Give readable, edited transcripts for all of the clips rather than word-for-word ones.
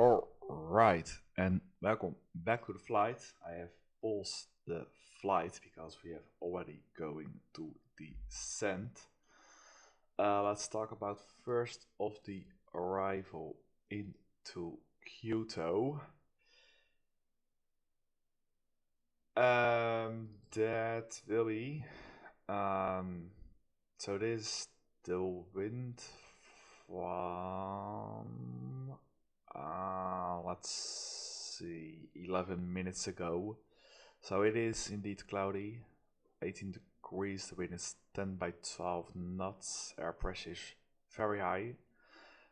Alright, and welcome back to the flight. I have paused the flight because we have already going to descend. Let's talk about first of the arrival into Quito. That will be so this is the wind from let's see, 11 minutes ago. So it is indeed cloudy, 18 degrees, the wind is 10 by 12 knots, air pressure is very high,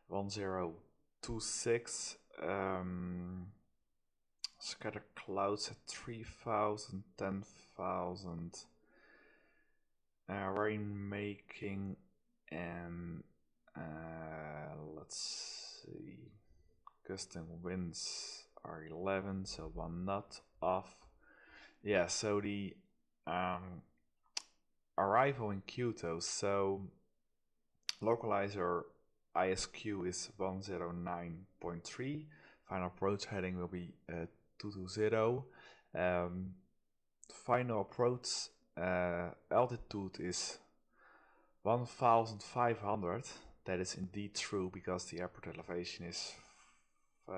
1026. Scattered clouds at 3000, 10,000. Rain making, and let's see, gusting winds are 11, so 1 knot off. Yeah, so the arrival in Quito, so localizer ISQ is 109.3, final approach heading will be 220. Final approach altitude is 1500. That is indeed true because the airport elevation is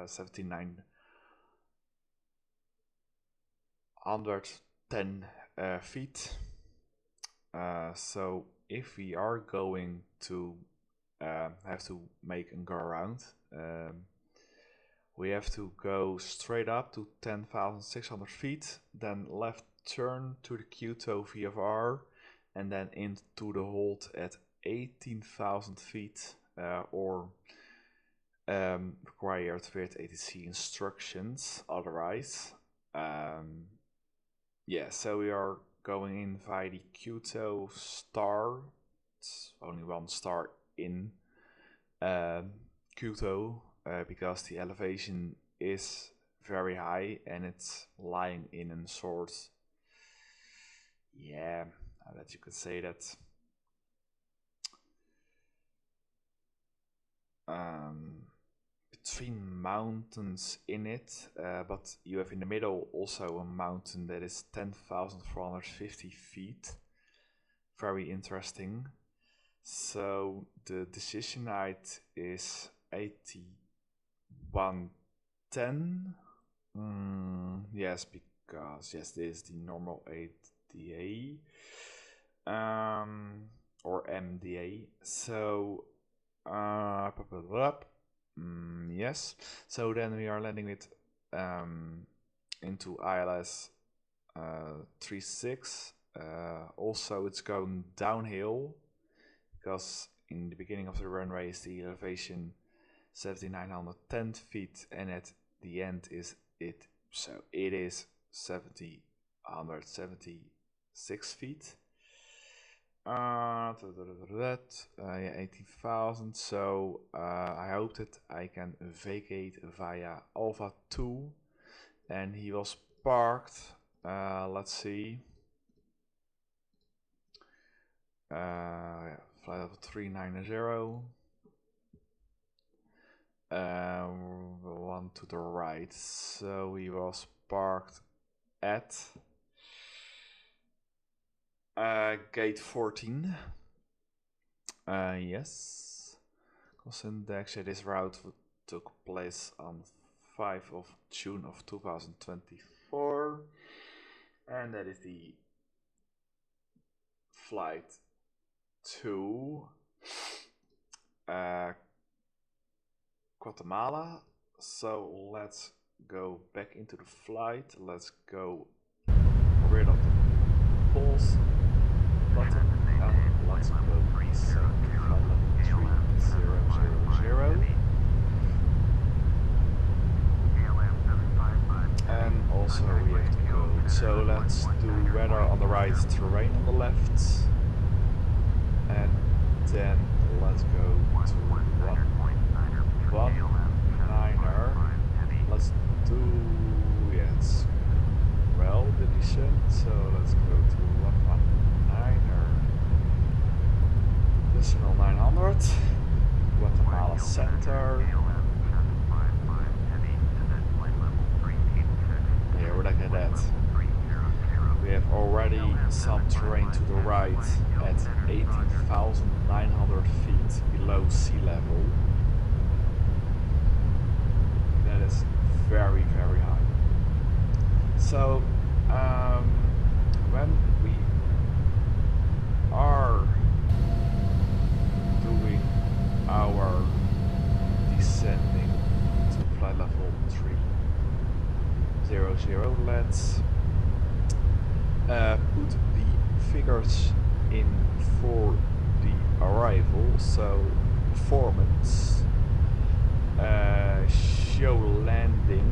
17,910 feet. So if we are going to have to make a go around, we have to go straight up to 10,600 feet, then left turn to the Quito VFR, and then into the hold at 18,000 feet, or required with ATC instructions. Otherwise, yeah, so we are going in via the Quito star. It's only 1 star in Quito, because the elevation is very high and it's lying in a sort, yeah, that you could say that between mountains in it, but you have in the middle also a mountain that is 10,450 feet. Very interesting. So the decision height is 8110. Yes, because yes, this is the normal ADA or MDA. So yes. So then we are landing with into ILS 36. Also, it's going downhill because in the beginning of the runway is the elevation 7,910 feet, and at the end is it. So it is 7,176 feet. Yeah, 18,000. So I hope that I can vacate via Alpha 2, and he was parked. Let's see. Flight level 390. One to the right. So he was parked at gate 14. Yes. Cost index. This route took place on 5 of June of 2024, and that is the flight to Guatemala. So let's go back into the flight. Let's go rid of the pulse button and let's go descend to flight level 3000. And also we have to go. So let's do weather on the right, terrain on the left, and then let's go to 119er. Let's do, yes, well, the descent, so let's go to 119er. Decimal 900, Guatemala Center. some terrain to the right at 18,900 feet below sea level. That is very, very high. So when we are doing our descending to flight level 300, let's put the figures in for the arrival. So performance, show landing,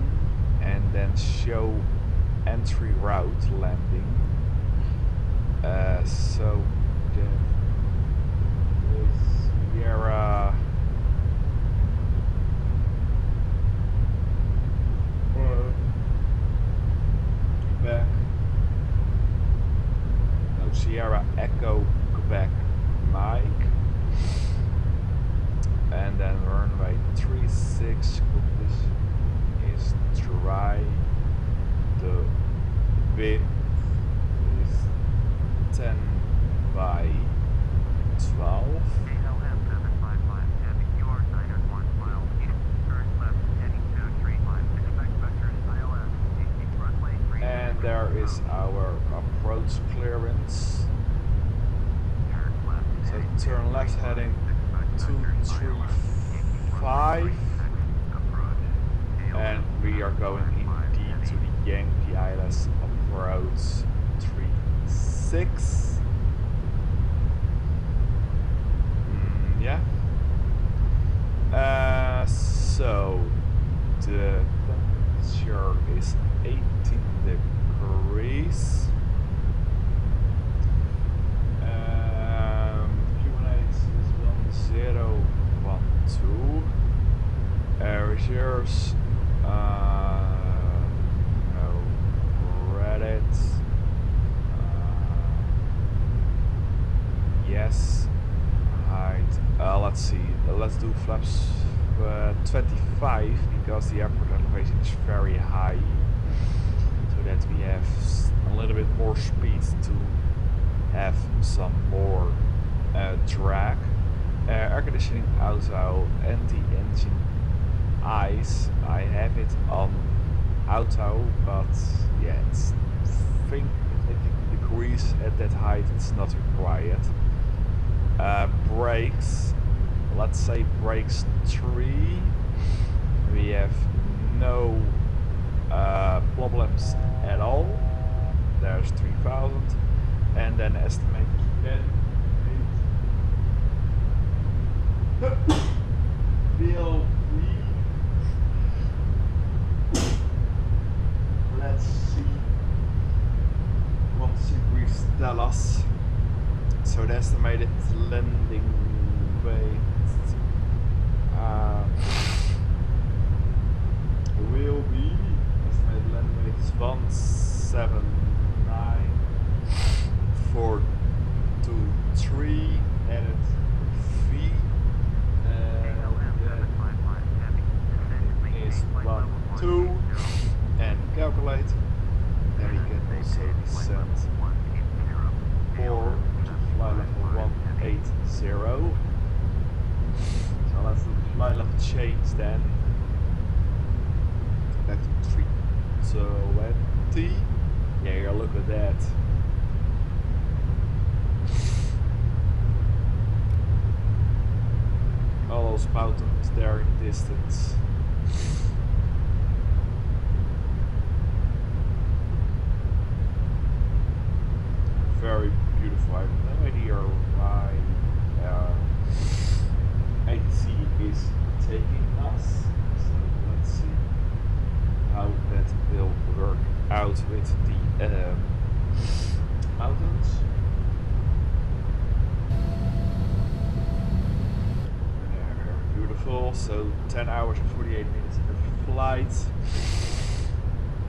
and then show entry route landing. So the Sierra Quebec, no, Sierra Echo Quebec Mike, and then runway 36 is dry. The wind is 10 by 12. KLM755 heavy QR sign at 1 mile east, turn left heading 2356, expect vectors ILS, runway 3. And there is our approach clearance. So turn left heading 235, and we are going indeed to the Yankee ILS approach 36. Yeah. So the temperature is 18 degrees. Q&H is 1012. Reserves, no credit. Yes. Height. Let's see. Let's do flaps 25 because the airport elevation is very high, so that we have a little bit more speed to have some more drag. Air conditioning auto, anti-engine eyes. I have it on auto, but yeah, it's, I think at 80 degrees at that height it's not required. Brakes, let's say brakes 3. We have no problems at all. There's 3000, and then estimate VLB. Let's see what degrees tell us. So the estimated landing weight will be, estimated landing weight is 179,423 added V, is 12, and calculate. Then we can also descend or to flight level 180. So let's do the flight level change then. Back to 320. Yeah, look at that. All those mountains there in the distance. Very beautiful. I have no idea why ATC is taking us. So let's see how that will work out with the mountains. Very beautiful. So 10 hours and 48 minutes in the flight.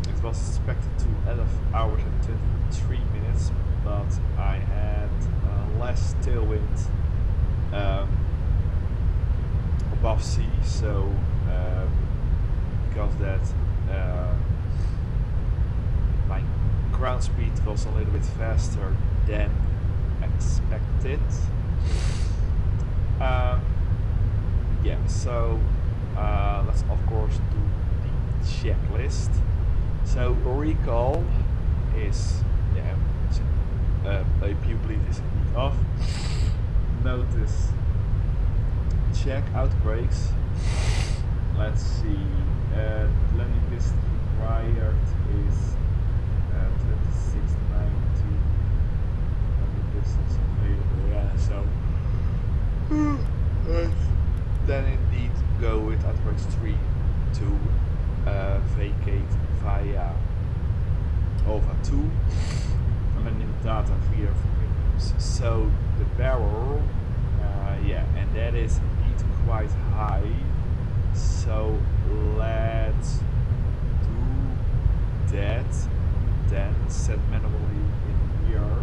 It was expected to 11 hours and 23 minutes, but I had less tailwind above sea, so because that my ground speed was a little bit faster than expected. Yeah, so let's of course do the checklist. So recall is, yeah, you believe is indeed off. Notice check out brakes. Let's see, landing distance required is 2690. Landing distance available, yeah, so then indeed go with out brakes 3 to vacate via over 2 and then in data via minimums. So the barrel, yeah, and that is indeed quite high, so let's do that, then set manually in here.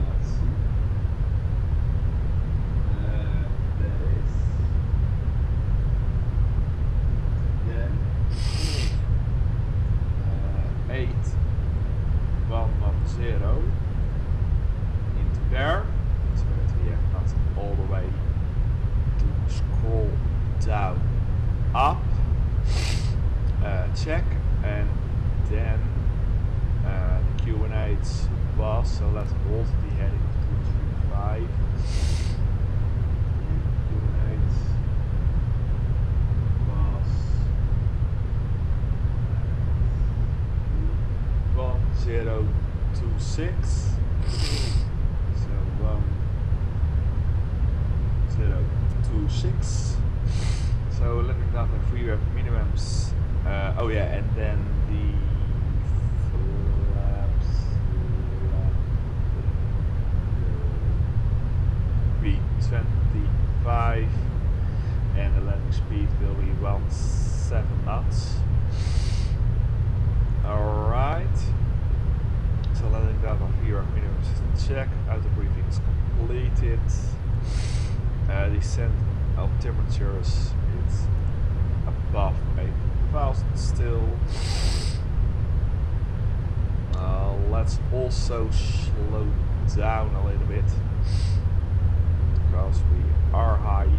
Let's see, that is then 8110 into there, so that we have not all the way to scroll down up, check, and then the Q&A was, so let's hold the heading of 235. Q&A was 1026. So 1026. So letting down the free rep minimums. Oh yeah, and then the flaps be 25, and the landing speed will be 17 knots. Alright. So letting down the free rep minimums is check. Auto briefing is completed. Descent altimeters is above 8,000 still. Let's also slow down a little bit because we are high.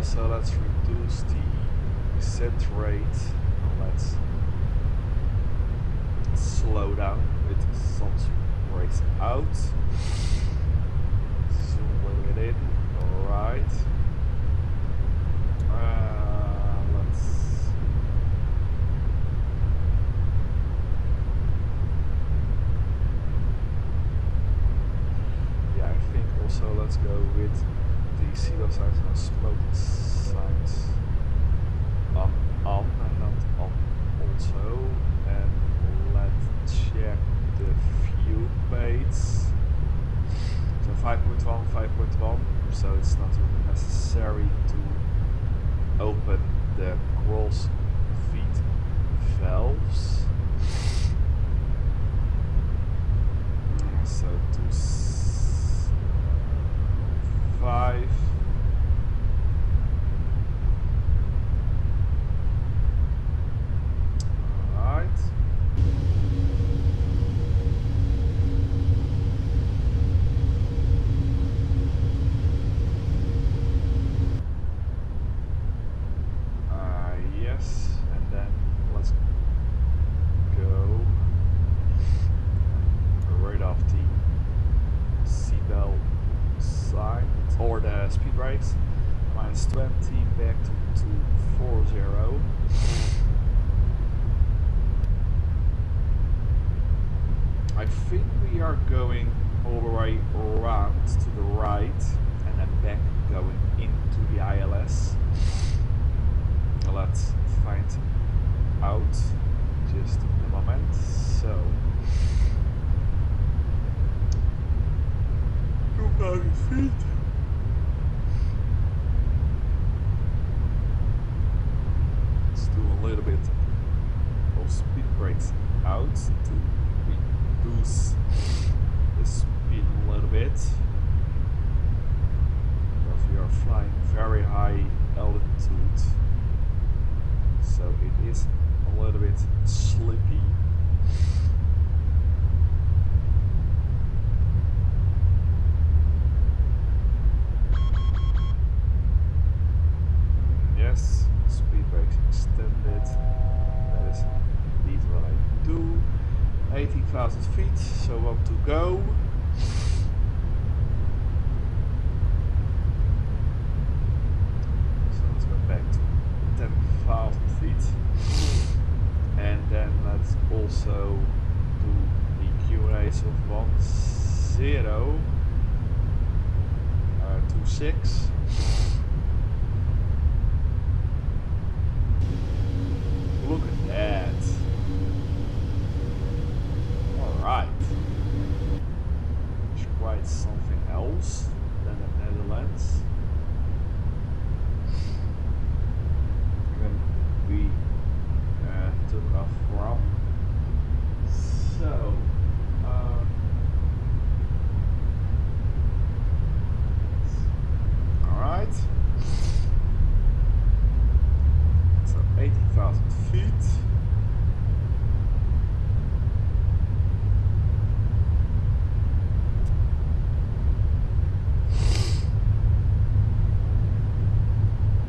So let's reduce the descent rate. Let's slow down with some brakes out. Zoom a little bit in. Alright. Let's. Yeah, I think also let's go with the seatbelt signs and smoke signs on and not on also. And let's check the fuel plates. So 5.1, 5.1, so it's not really necessary to open the cross feed valves. So to 5. Alright. Yes, and then let's go right off the seatbelt sign or the speed brakes. -20 back to 240. I think we are going all the way around to the right and then back going into the ILS. Let's find out just in a moment. So 2,000 feet. Let's do a little bit of speed brakes out to reduce the speed a little bit, because we are flying very high altitude, so it is a little bit slippy. Yes, speed brakes extended. That is indeed what I do. 18,000 feet, so up to go. So let's go back to 10,000 feet. And then let's also do the Q race of 1026. Look at that. Alright. It's quite something else than the Netherlands. Even we took off from. So, alright. So 80,000 feet.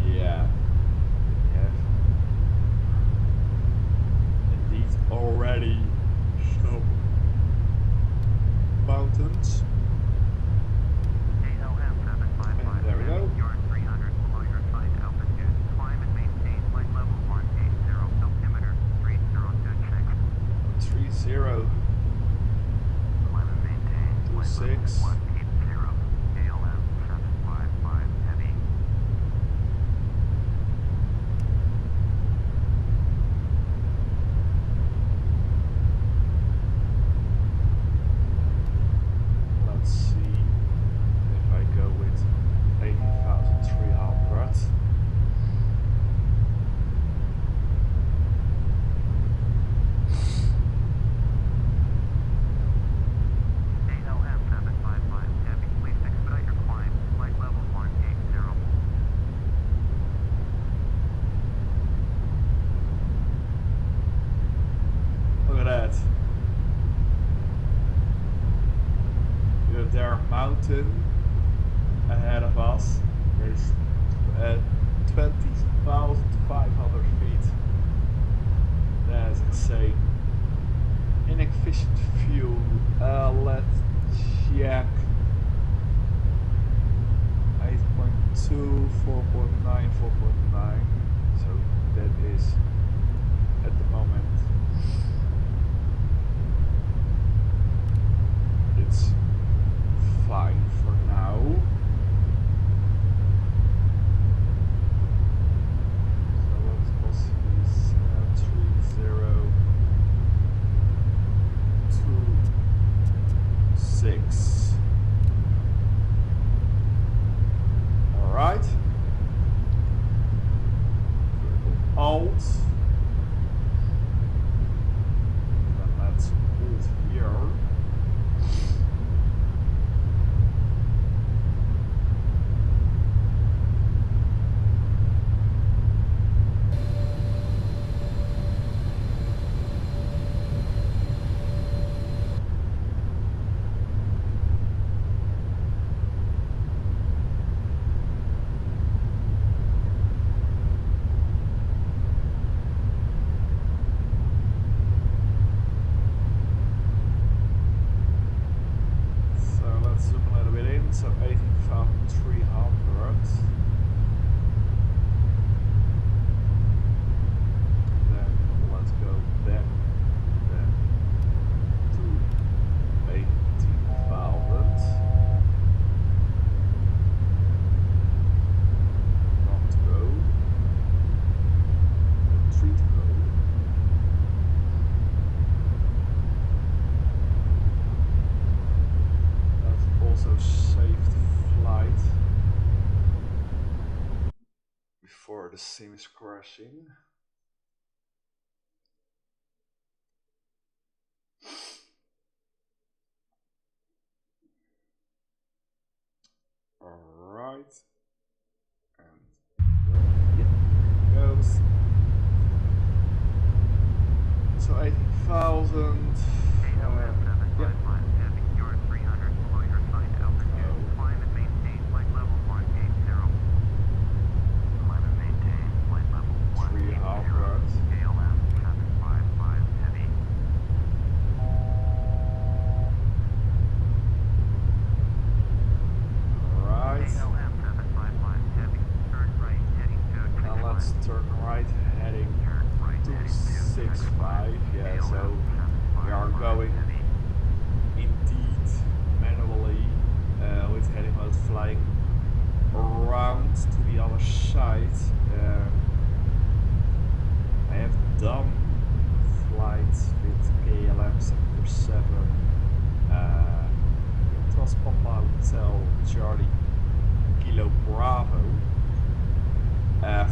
Yeah, we have indeed already some mountains. KLM755, And there we go. You're 300 below your assigned altitude. Climb and maintain flight level 180, altimeter 3026. 30. Climb and maintain flight 26. level 180, KLM755 heavy. Let's see if I go with 18,300. KLM755 heavy. Please expedite your climb. Flight level 180. Look at that. There mountain ahead of us. There's 20,500 feet. That's insane. Inefficient fuel. Let's check. 8.2, 4.9, 4.9. So that is at the moment. It's fine for now. So let's possibly 3026. Alright. Alt. Then let's hold here. So 18,300. Then let's go back then to 18,000. One to go. And 3 to go. That's also saved flight before the sim is crashing. Alright, and 5, yeah, so we are going indeed manually with heading mode flying around to the other side. I have done flights with KLM757 Trust Papa Hotel Charlie Kilo Bravo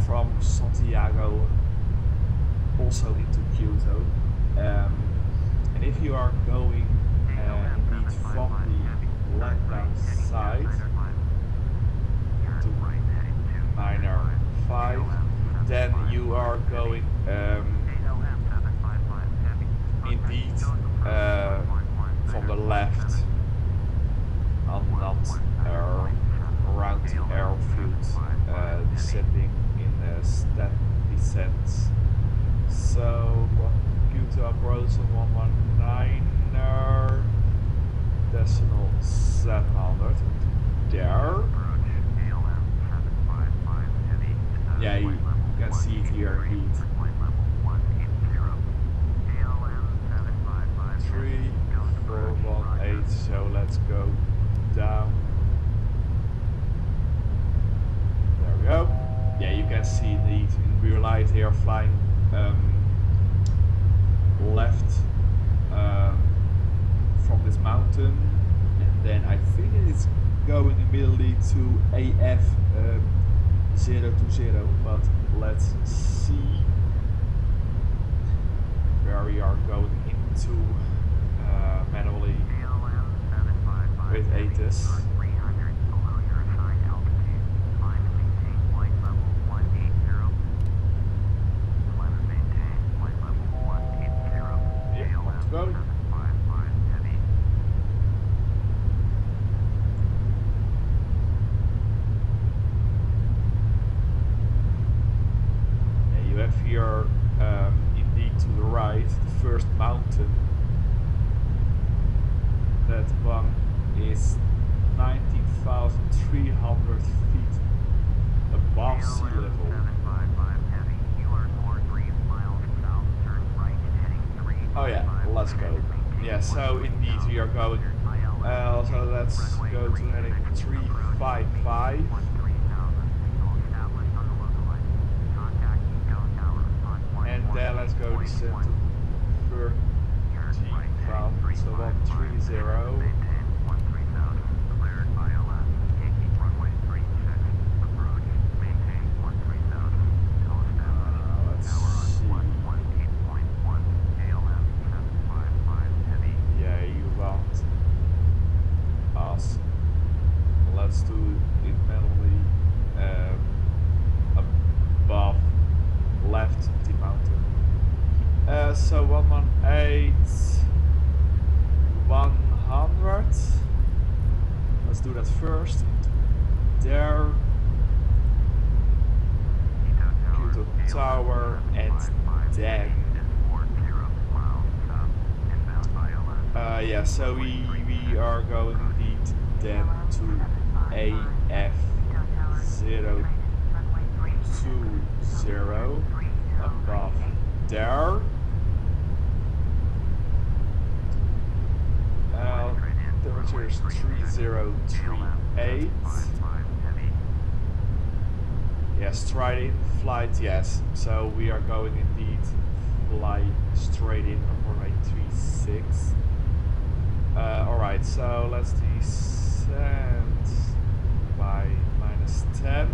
from Santiago also into Quito, and if you are going indeed from the left down side to 9R5, then you are going indeed from the left and not around the airfield, descending in step descents. So Quito approach on 119er decimal 700 there. Yeah, you can see it here indeed. 3418, so let's go down. There we go. Yeah, you can see indeed in real light here flying left from this mountain, and then I think it's going immediately to AF 020, but let's see where we are going into manually with ATIS. Go. Yeah, you have here indeed to the right the first mountain. That one is 19,300 feet above sea level. Oh yeah, let's go. Yeah, so indeed we are going. So let's go to heading 355. And then let's go descend to 13,000, so 130. Let's do it manually above left of the mountain. So 118, 100. Let's do that first. There, Quito Tower, and then yeah. So we are going indeed then to AF 020 above there. Temperature is 3038. Yes, straight in flight, yes. So we are going indeed fly straight in on 836. Alright, so let's descend by -10.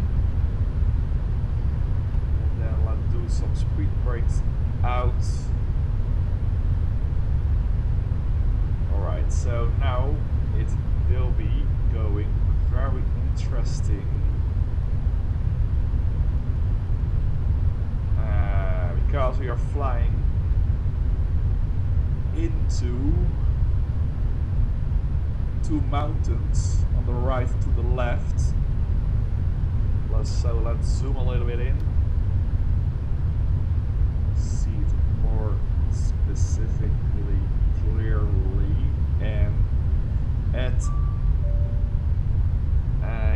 And then let's do some speed brakes out. Alright, so now it will be going very interesting. Because we are flying into two mountains on the right to the left. Let's zoom a little bit in. See it more specifically, clearly, and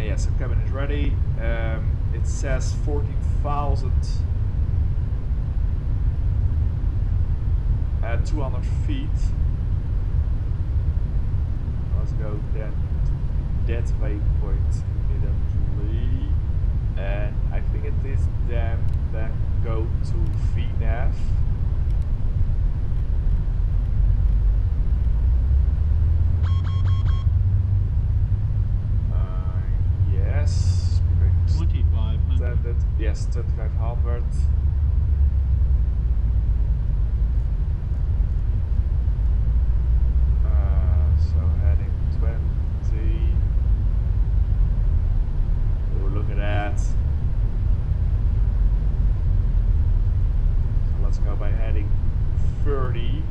yes, the cabin is ready. It says 14,000 at 200 feet. Let's go then to that waypoint immediately. And I think it is then go to VNAV. Yes. 2500. Yes, 2500. So heading 20. Oh, look at that. So let's go by heading 30.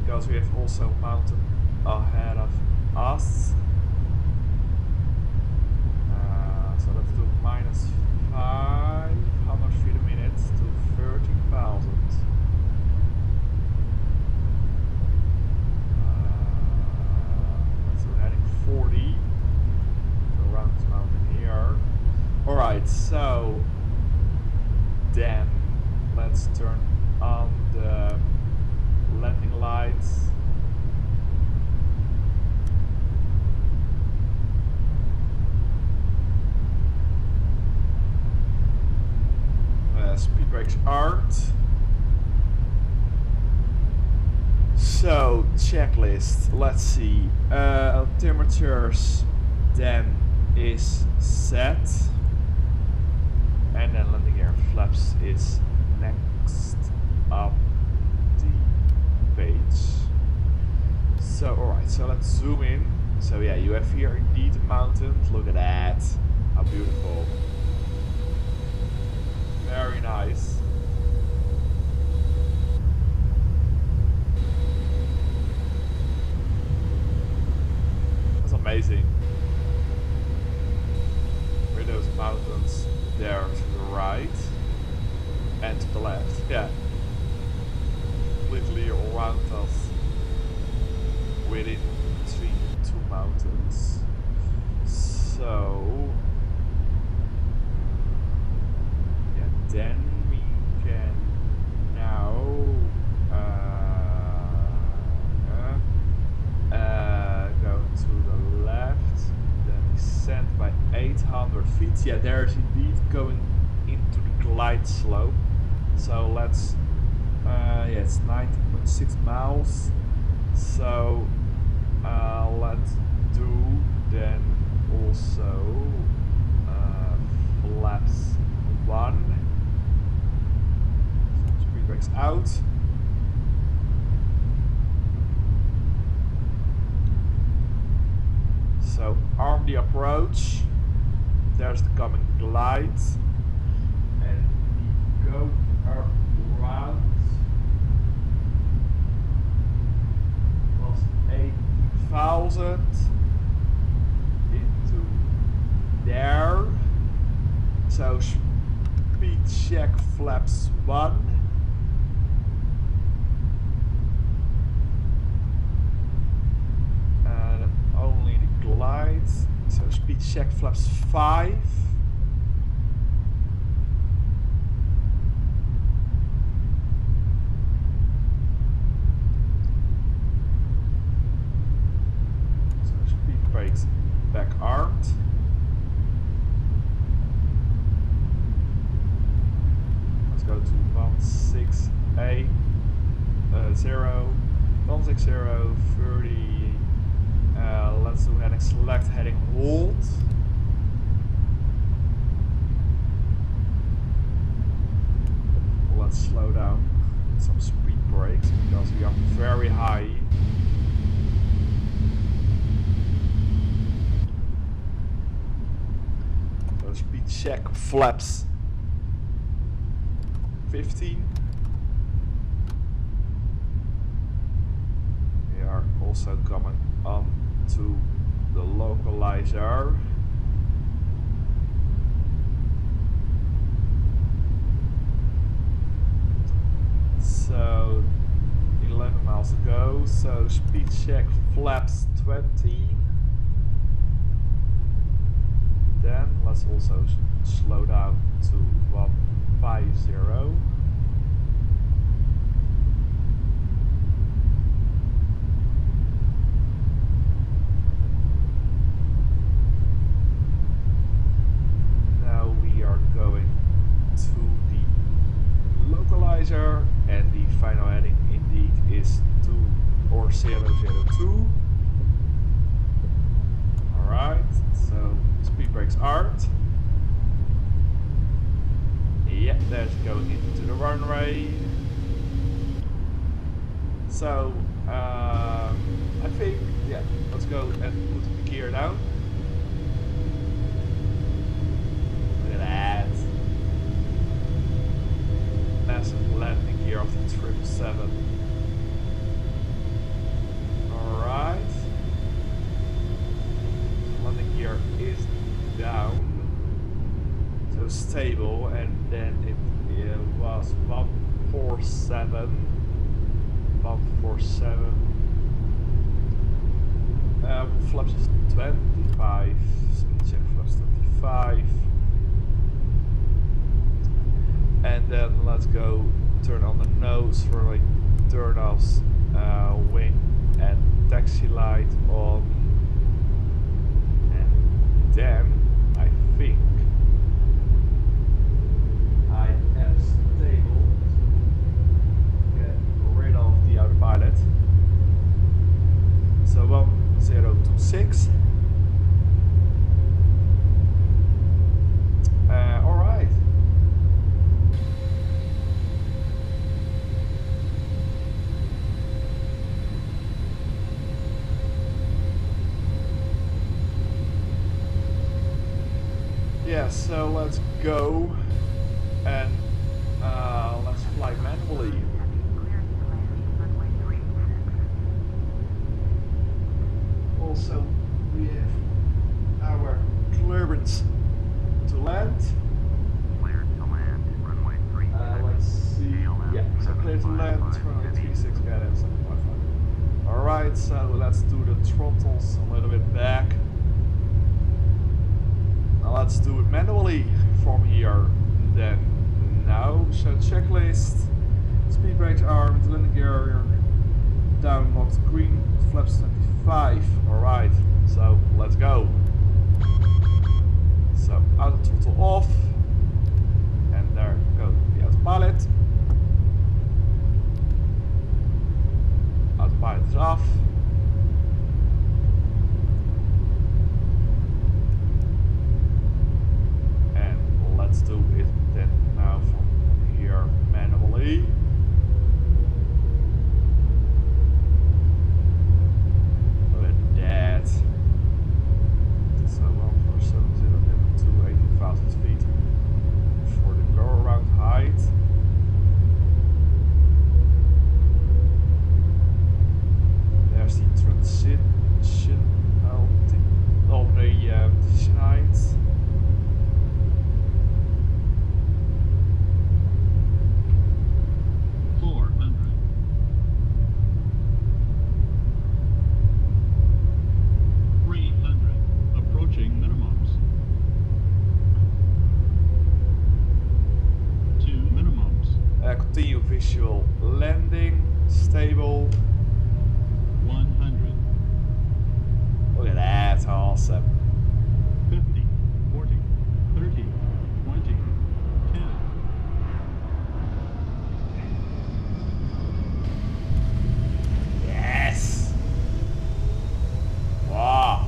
Because we have also mountain ahead of us. So let's do minus 500 feet a minute to 30,000. Let's do heading 40 around this mountain here. Alright, so then let's turn on the landing lights. Speed brakes aren't. So checklist, let's see. Temperatures then is set, and then landing gear flaps is next up the page. So alright, so let's zoom in. So yeah, you have here indeed mountains. Look at that, how beautiful. Very nice. That's amazing. With those mountains there to the right and to the left. Yeah. Completely around us within between two mountains. So then we can now go to the left, then descend by 800 feet. Yeah, there's indeed going into the glide slope. So let's, yeah, it's 19.6 miles. So let's do then also flaps 1. Brakes out. So arm the approach. There's the coming glide, and we go around plus 80,000 into there. So speed check flaps 1. Only the glide, so speed check flaps 5. So speed brakes back armed. Let's go to 160, 160, 30. Let's do heading select, heading hold. Let's slow down with some speed brakes because we are very high. So speed check flaps 15. We are also coming on to the localizer. So 11 miles to go, so speed check flaps 20. Then let's also slow down to 150. 4002. Alright, so speed brakes aren't. Yeah, that's going into the runway. So, I think, yeah, let's go and put the gear down. Look at that. Massive landing gear of the 777. Alright. Landing gear is down. So stable, and then it was 147. 147. Flaps is 25. Speed check flaps 25. And then let's go turn on the nose for like turn offs, wing and taxi light on. And then I think I am stable to get rid of the autopilot. So 1026. Alright. Yeah, so let's go and let's fly manually. Also, we have our clearance to land. Cleared to land, runway 36. Let's see. Yeah, so clear to land, runway 36 KLM755. Alright, so let's do the throttles a little bit back. Now let's do it manually from here. Then now, so checklist. Speed brakes armed, landing gear down, locked green, flaps 25. Alright, so let's go. So auto throttle off, and there goes the autopilot. Autopilot is off. And let's do it then now from here manually. Look at that. So 147,000 to 80,000 feet for the go around height. There's the transition of the transition height. Continue visual landing, stable. 100. Look at that, awesome. 50, 40, 30, 20, 10. Yes! Wow!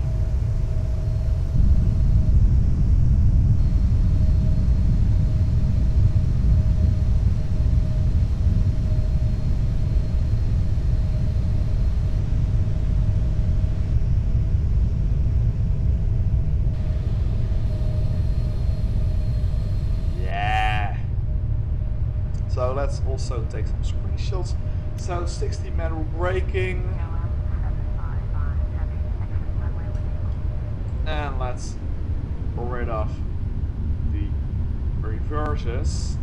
So let's also take some screenshots. So 60 manual braking. And let's get rid of the reverses.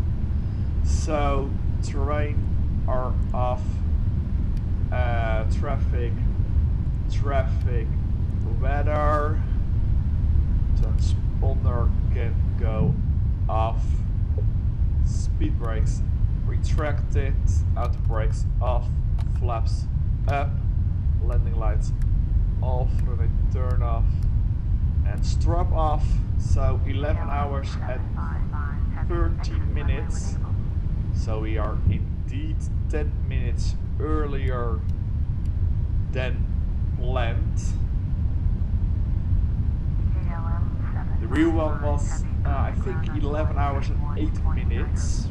So terrain are off. Traffic, weather. Transponder can go off. Speed brakes retracted, auto brakes off, flaps up, landing lights off, runway turn off, and strap off. So 11 hours and 13 minutes. So we are indeed 10 minutes earlier then land. The real one was, I think, 11 hours and 8 minutes.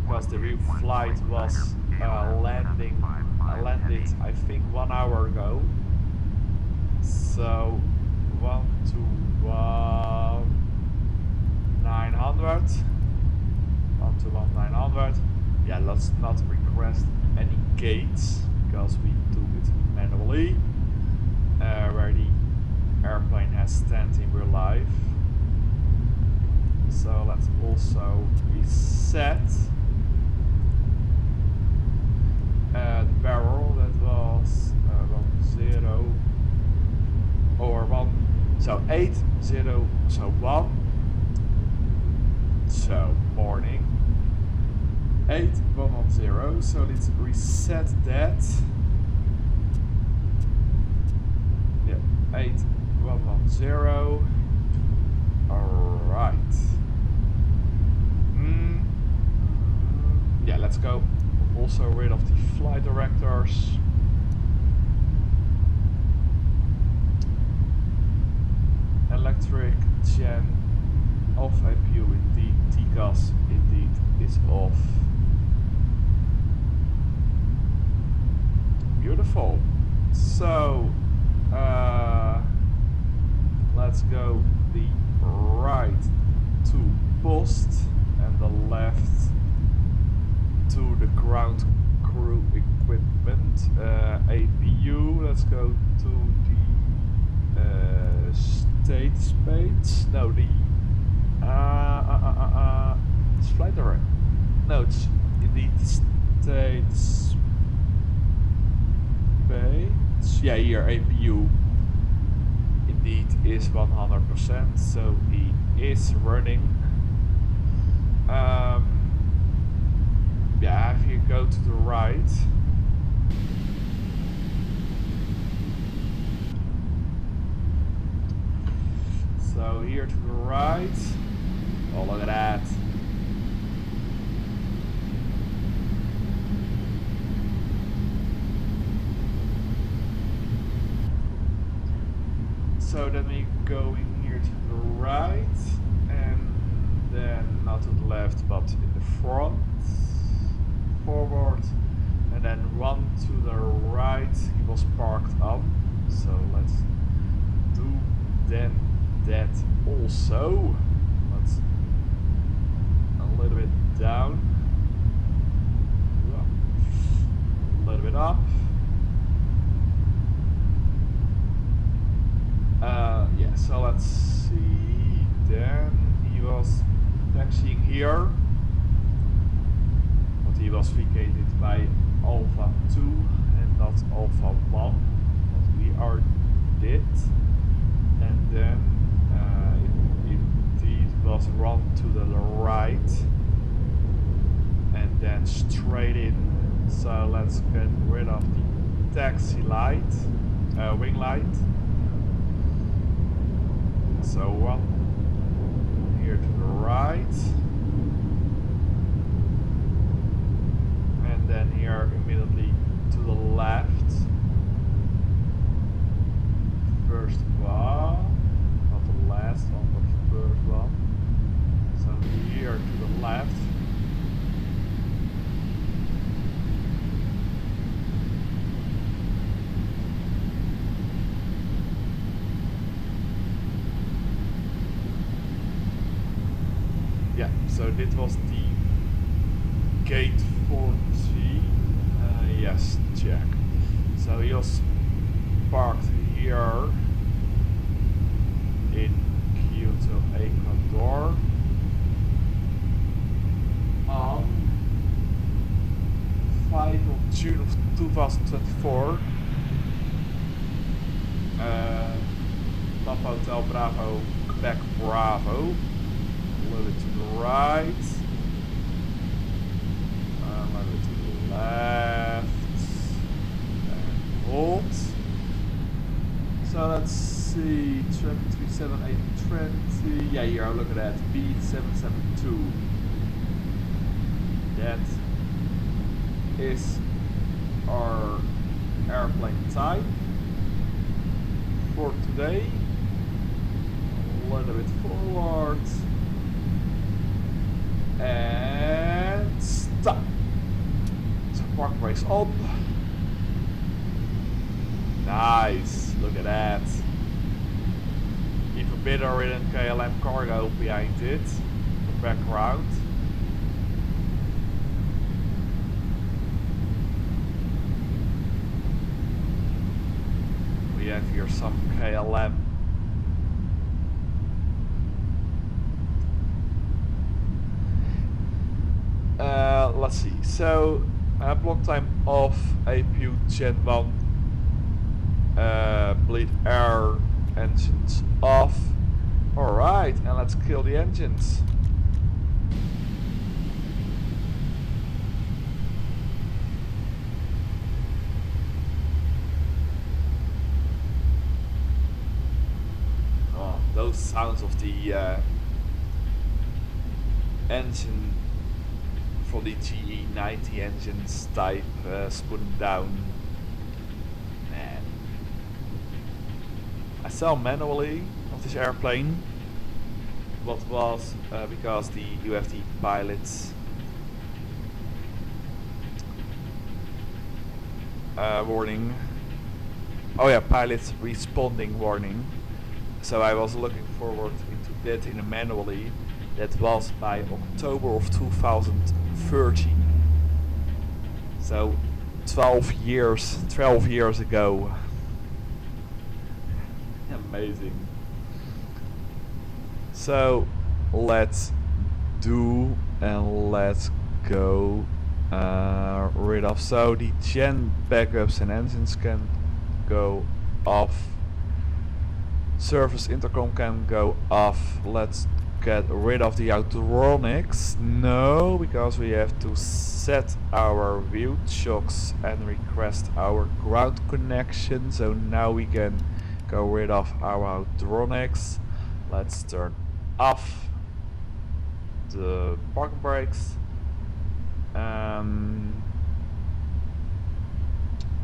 Because the real flight was landed, I think, 1 hour ago. So 1 to 900. 1 to 900. Yeah, let's not request any gates because we do it manually. Where the airplane has stand in real life. So let's also reset the barrel. That was 10 or 1, so 80, so 1, so morning 8110. So let's reset that. Yeah, 8110. Alright. Yeah, let's go. Also rid of the flight directors. Electric gen off APU indeed. TCAS indeed is off. Beautiful. So let's go the right to post and the left to the ground crew equipment. APU, let's go to the state space. No, the it's flight director. No, it's indeed state space. Yeah, here APU indeed is 100%, so he is running. Yeah, if you go to the right, so here to the right, oh look at that. So then we going here to the right, and then not to the left but in the front, forward, and then one to the right. He was parked up, so let's do then that also. Let's a little bit down, a little bit up. Yeah, so let's see. Then he was taxiing here, but he was vacated by Alpha 2 and not Alpha 1, what we are did. And then it indeed was run to the right and then straight in. So let's get rid of the taxi light, wing light. So one here to the right, and then here immediately to the left. First one, not the last one, but the first one. So here to the left. Yeah, so this was the gate 40. Yes, check. So he was parked here in Quito, Ecuador on 5 of June of 2024. Papa Hotel Bravo, Quebec Bravo. A little bit to the right, a little bit to the left, and hold. So let's see, 737-820, yeah, here, look at that, B772. That is our airplane type for today. A little bit forward. And stop. So park brakes on. Nice, look at that. Even better written KLM cargo behind it. The background. We have here some KLM. Let's see. So block time of APU Gen 1. Bleed air, engines off. Alright, and let's kill the engines. Oh, those sounds of the engine for the GE90 engines type spooning down. Man. I saw manually of this airplane what was because the UFT pilots warning. Oh yeah, pilots responding warning. So I was looking forward into that in a manually. That was by October of 2013. So 12 years ago. Amazing. So let's do and let's go rid of. So the gen backups and engines can go off. Service intercom can go off. Let's get rid of the electronics. No, because we have to set our view chocks and request our ground connection. So now we can go rid of our electronics. Let's turn off the parking brakes.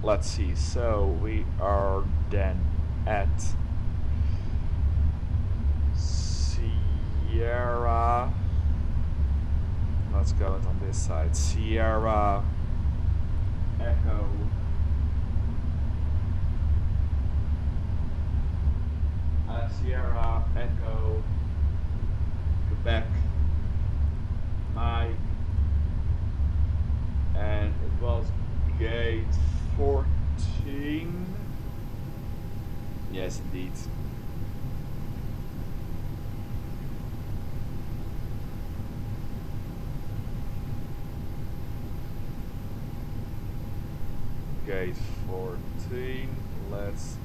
Let's see. So we are then at Sierra. Let's go on this side. Sierra Echo. Sierra Echo Quebec Mike, and it was gate 14. Yes, indeed. Gate 14. Let's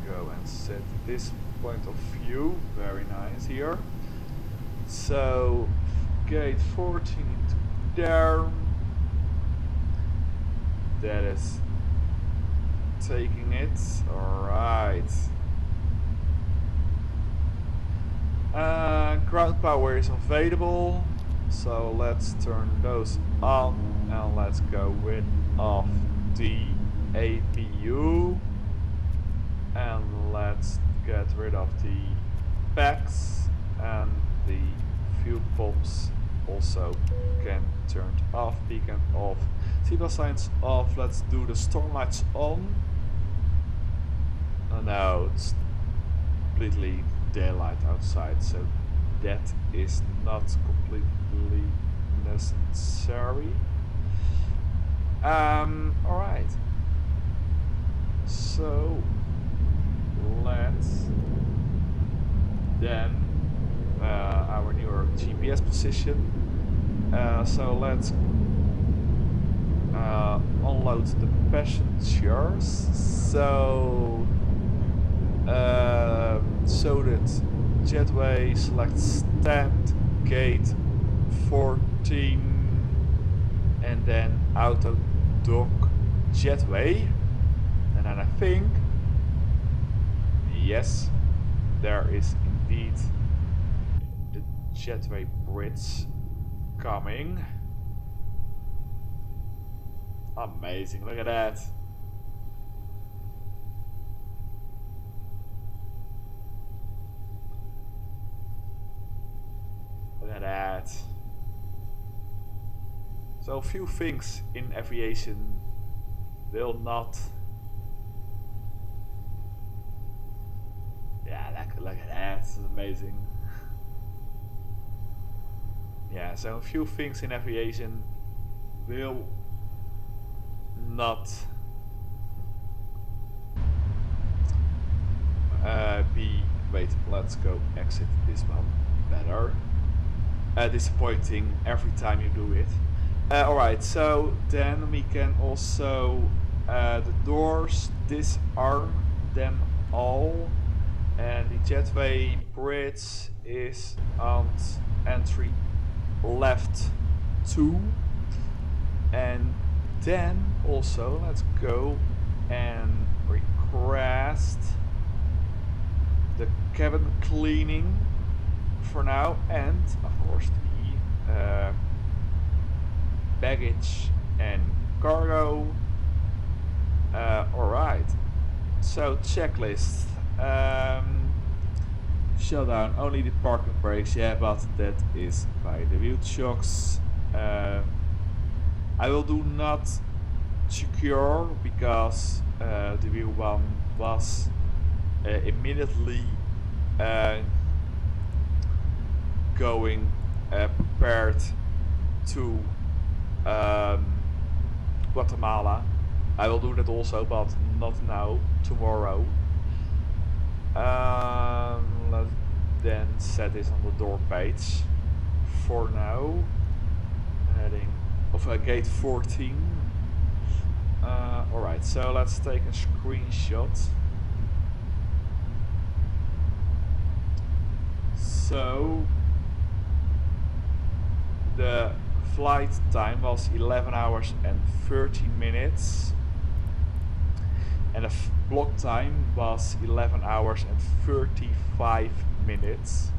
go and set this point of view. Very nice here. So gate 14 into there. That is taking it. Alright. Ground power is available. So let's turn those on and let's go rid of the APU. And let's get rid of the packs, and the fuel pumps also can turn off, beacon off, seatbelt signs off. Let's do the storm lights on. Oh no, it's completely daylight outside, so that is not completely necessary. Alright, so let's then our newer GPS position. So let's unload the passengers. So that jetway, select stand, gate 14, and then auto dock jetway, and then I think yes, there is indeed the jetway bridge coming. Amazing, look at that. Look at that. So a few things in aviation will not. Yeah, look at that, it's amazing. Yeah, so a few things in aviation will not be. Wait, let's go exit this one. Better. Disappointing every time you do it. Alright, so then we can also the doors disarm them all, and the jetway bridge is on entry left 2, and then also let's go and request the cabin cleaning for now, and of course the baggage and cargo. Alright, so checklist. Shut down only the parking brakes, yeah, but that is by the wheel shocks. I will do not secure because the wheel one was immediately going prepared to Guatemala. I will do that also, but not now, tomorrow. Let's then set this on the door page for now. Heading of gate 14. Alright, so let's take a screenshot. So the flight time was 11 hours and 13 minutes, and the block time was 11 hours and 35 minutes.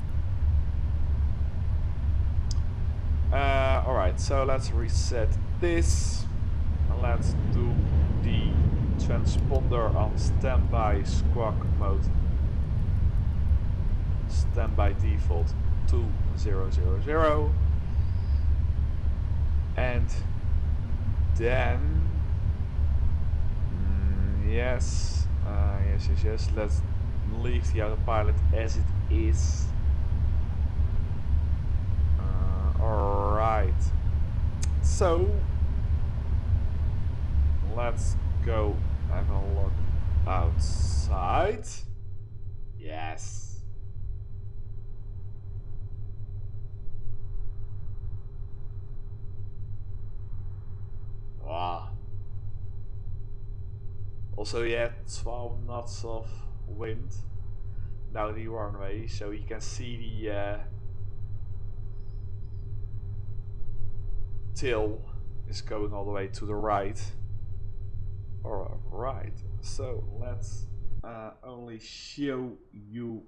Alright, so let's reset this. Let's do the transponder on standby squawk mode. Standby default 2000. And then yes, let's leave the autopilot as it is. Alright, so let's go have a look outside. Yes. Wow. Also, yeah, 12 knots of wind down the runway, so you can see the tail is going all the way to the right. Alright, so let's only show you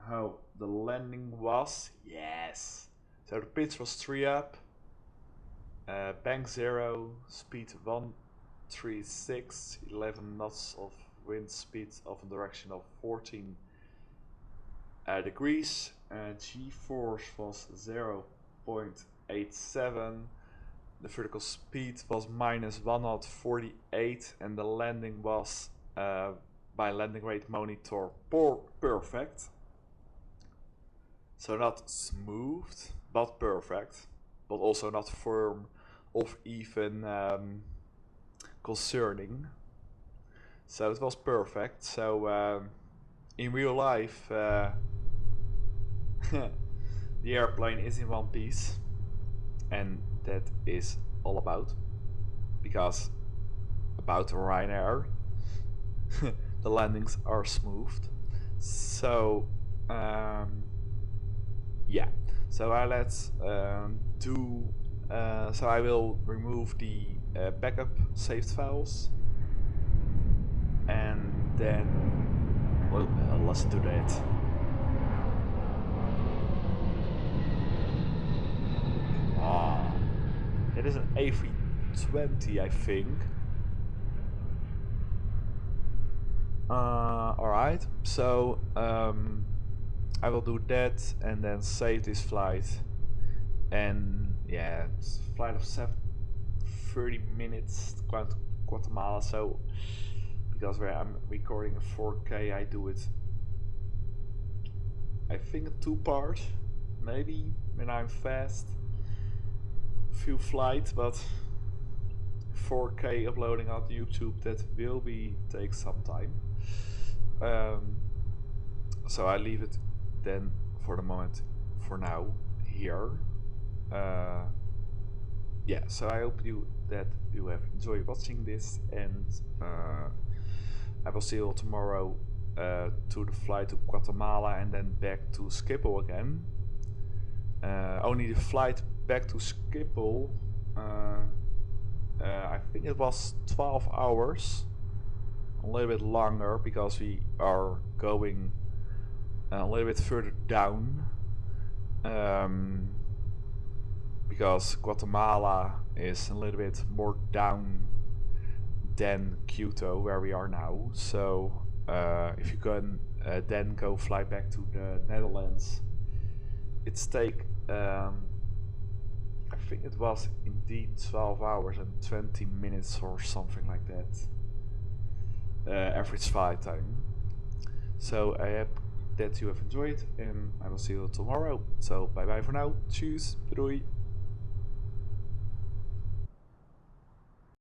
how the landing was. Yes. So the pitch was 3 up, bank 0, speed 136, 11 knots of wind speed of a direction of 14 degrees. G-force was 0.87. The vertical speed was minus 148, and the landing was by landing rate monitor perfect. So not smooth, but perfect, but also not firm or even concerning. So it was perfect. So in real life, the airplane is in one piece, and that is all about Ryanair. The landings are smooth. So yeah, so let's do so I will remove the backup saved files, and then well, let's do that. It is an A320, I think. Alright, so I will do that and then save this flight. And yeah, it's a flight of 30 minutes going to Guatemala. So because where I'm recording a 4K, I do it, I think, a 2-part, maybe when I'm fast. Few flights, but 4K uploading on YouTube, that will be take some time. So I leave it then for the moment, for now, here. Yeah, so I hope that you have enjoyed watching this, and I will see you tomorrow to the flight to Guatemala and then back to Schiphol again. Only the flight back to Schiphol, I think it was 12 hours, a little bit longer because we are going a little bit further down, because Guatemala is a little bit more down than Quito, where we are now. So if you can then go fly back to the Netherlands, it's take I think it was indeed 12 hours and 20 minutes or something like that, average flight time. So I hope that you have enjoyed, and I will see you tomorrow. So bye bye for now. Tschüss. Doei.